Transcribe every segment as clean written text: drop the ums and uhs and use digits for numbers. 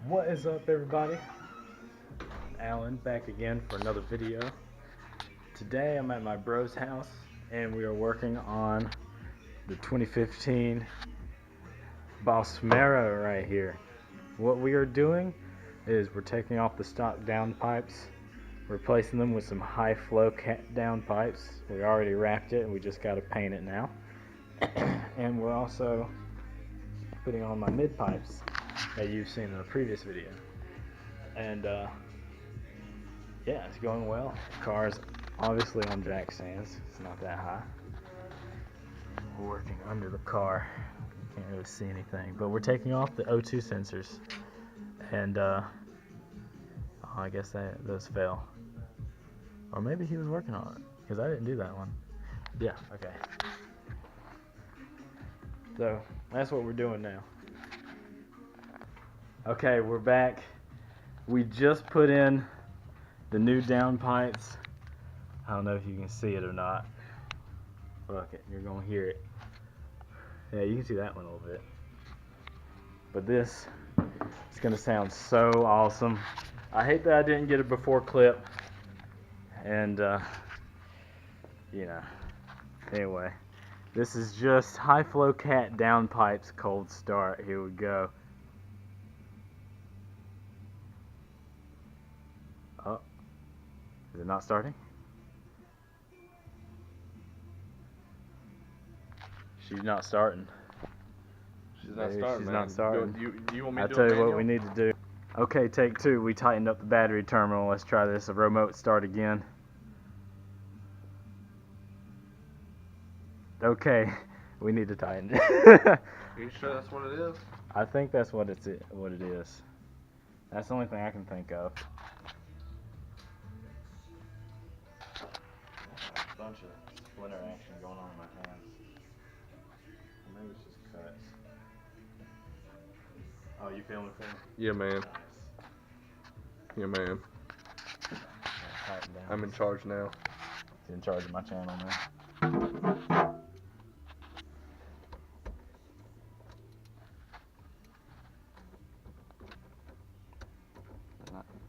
What is up, everybody? Alan back again for another video. Today I'm at my bro's house and we are working on the 2015 Camaro right here. What we are doing is we're taking off the stock downpipes, replacing them with some high flow downpipes. We already wrapped it and we just got to paint it now. And we're also putting on my mid pipes that you've seen in the previous video. And yeah, it's going well. The car's obviously on jack stands. It's not that high. We're working under the car. You can't really see anything, but we're taking off the O2 sensors. And oh, I guess those fell. Or maybe he was working on it, because I didn't do that one. Yeah, okay. So that's what we're doing now. Okay, we're back. We just put in the new downpipes. I don't know if you can see it or not. Fuck it, you're gonna hear it. Yeah, you can see that one a little bit. But this is gonna sound so awesome. I hate that I didn't get a before clip. And you know, anyway, this is just high flow cat downpipes cold start. Here we go. Oh, is it not starting? She's not starting. She's not starting. She's man. not starting. You want me to do I'll tell you manual? what we need to do. Okay, take two. We tightened up the battery terminal. Let's try this. A remote start again. Okay, we need to tighten it. Are you sure that's what it is? I think that's what it is. That's the only thing I can think of. A bunch of splinter action going on in my hands. Maybe it's just cuts. Oh, you feeling it? Yeah, man. Nice. Yeah, man. Tighten down. I'm in charge now. He's in charge of my channel now.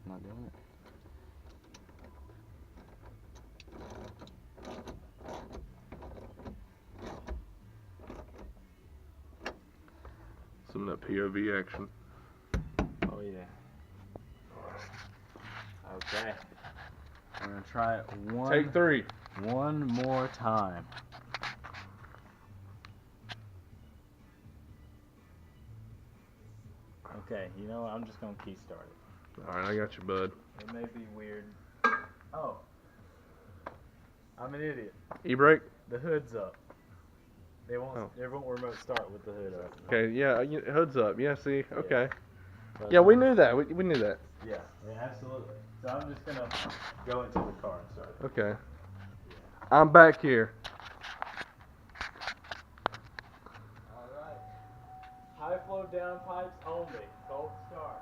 Not doing it. Some of that POV action. Oh yeah. Okay. We're gonna try it Take three. one more time. Okay, you know what? I'm just gonna key start it. Alright, I got you, bud. It may be weird. Oh. I'm an idiot. E-brake? The hood's up. It won't Oh. remote start with the hood up. Okay, yeah, hood's up. Yeah, see? Okay. But, Yeah, we knew that. We knew that. Yeah, absolutely. So I'm just gonna go into the car and start it. Okay. I'm back here. Alright. High flow downpipes only. Cold start.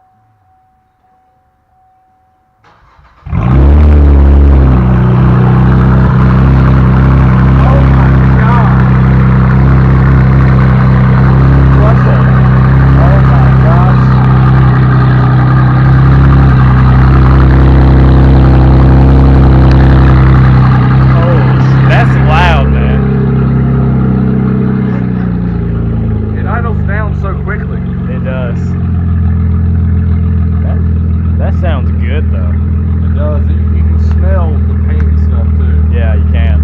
Sounds good though. It does. You can smell the paint and stuff too. Yeah, you can.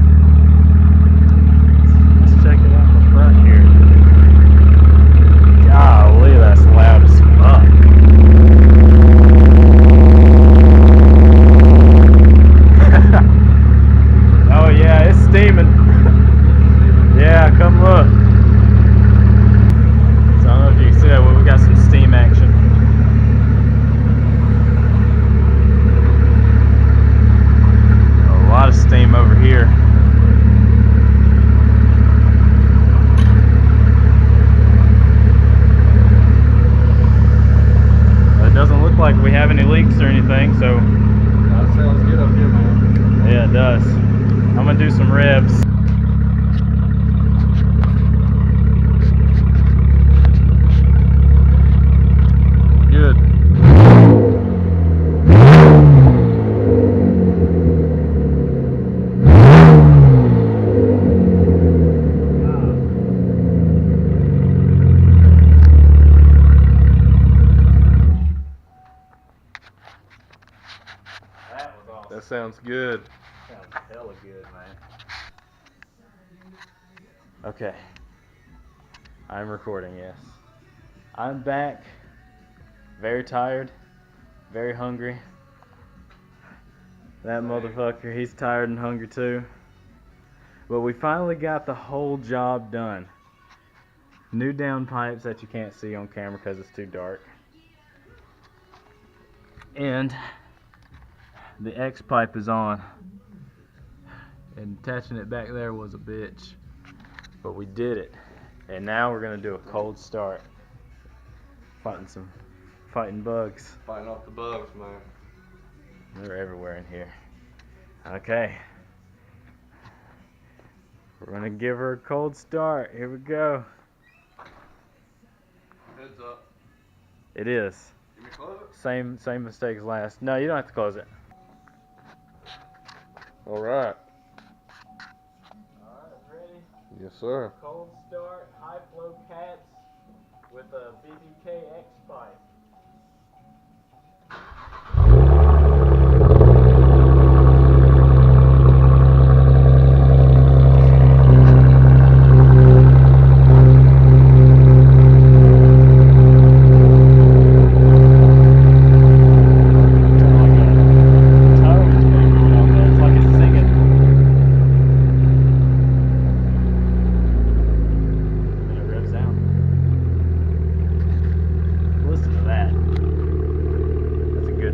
Let's check it out in the front here. Golly, that's loud as fuck. Oh yeah, it's steaming. Yeah, come look. So I don't know if you can see that, but we got some steam action. A lot of steam over here. It doesn't look like we have any leaks or anything, so That sounds good up here, man. yeah, it does. I'm gonna do some revs. Good. sounds good. Sounds hella good, man. Okay. I'm recording, yes. I'm back. Very tired. Very hungry. That motherfucker, he's tired and hungry too. But we finally got the whole job done. New downpipes that you can't see on camera because it's too dark. And the X pipe is on. And attaching it back there was a bitch. But we did it. And now we're gonna do a cold start. Fighting bugs. Fighting off the bugs, man. They're everywhere in here. Okay. We're gonna give her a cold start. Here we go. Heads up. It is. Can we close it? Same mistake as last. No, you don't have to close it. Alright. Alright, ready? Yes, sir. Cold start, high flow cats with a BBK X pipe.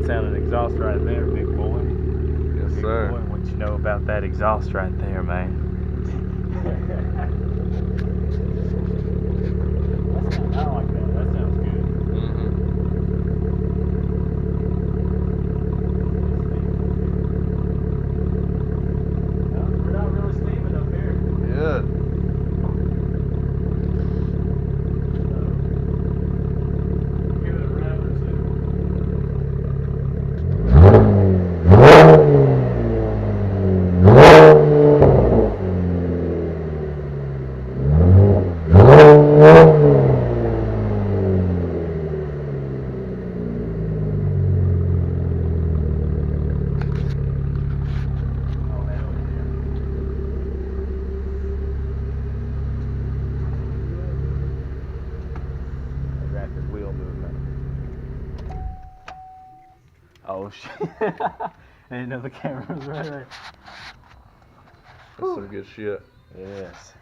Sounding exhaust right there, big boy. Yes, Big sir. boy, what you know about that exhaust right there, man? I like that. That sounds good. Well, we're not really steaming up here. Good. Give it a rev or two. Rapid wheel movement. Oh shit. I didn't know the camera was right there. That's some good shit. Yes.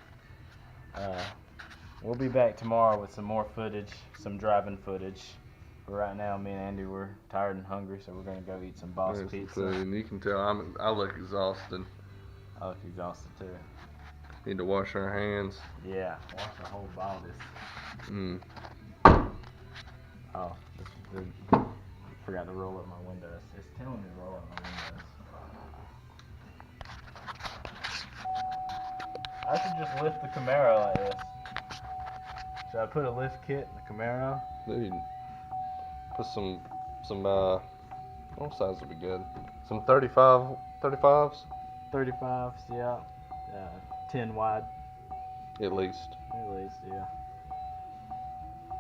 We'll be back tomorrow with some more footage, some driving footage. But right now, me and Andy, we're tired and hungry, so we're gonna go eat some boss There's some pizza. food, and you can tell I look exhausted. I look exhausted too. Need to wash our hands. Yeah, wash the whole body. Oh, forgot to roll up my windows. It's telling me to roll up my windows. I should just lift the Camaro like this. Should I put a lift kit in the Camaro? Dude, put some what size would be good? Some 35s? 35s, yeah. 10 wide, At least. at least, yeah.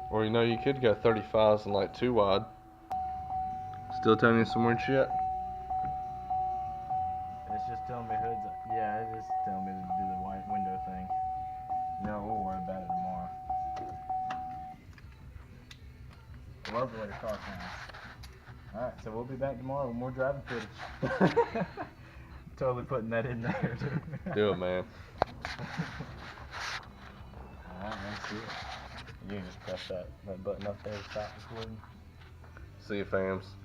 Or you could go 35s and like 2 wide. Still telling you some weird shit? It's just telling me hoods up. Yeah, it's just telling me to do the white window thing. No, we'll worry about it tomorrow. I love the way the car sounds. Alright, so we'll be back tomorrow with more driving footage. Totally putting that in there, too. Do it, man. Alright, let's see it. You can just press that button up there to stop recording. See you, fams.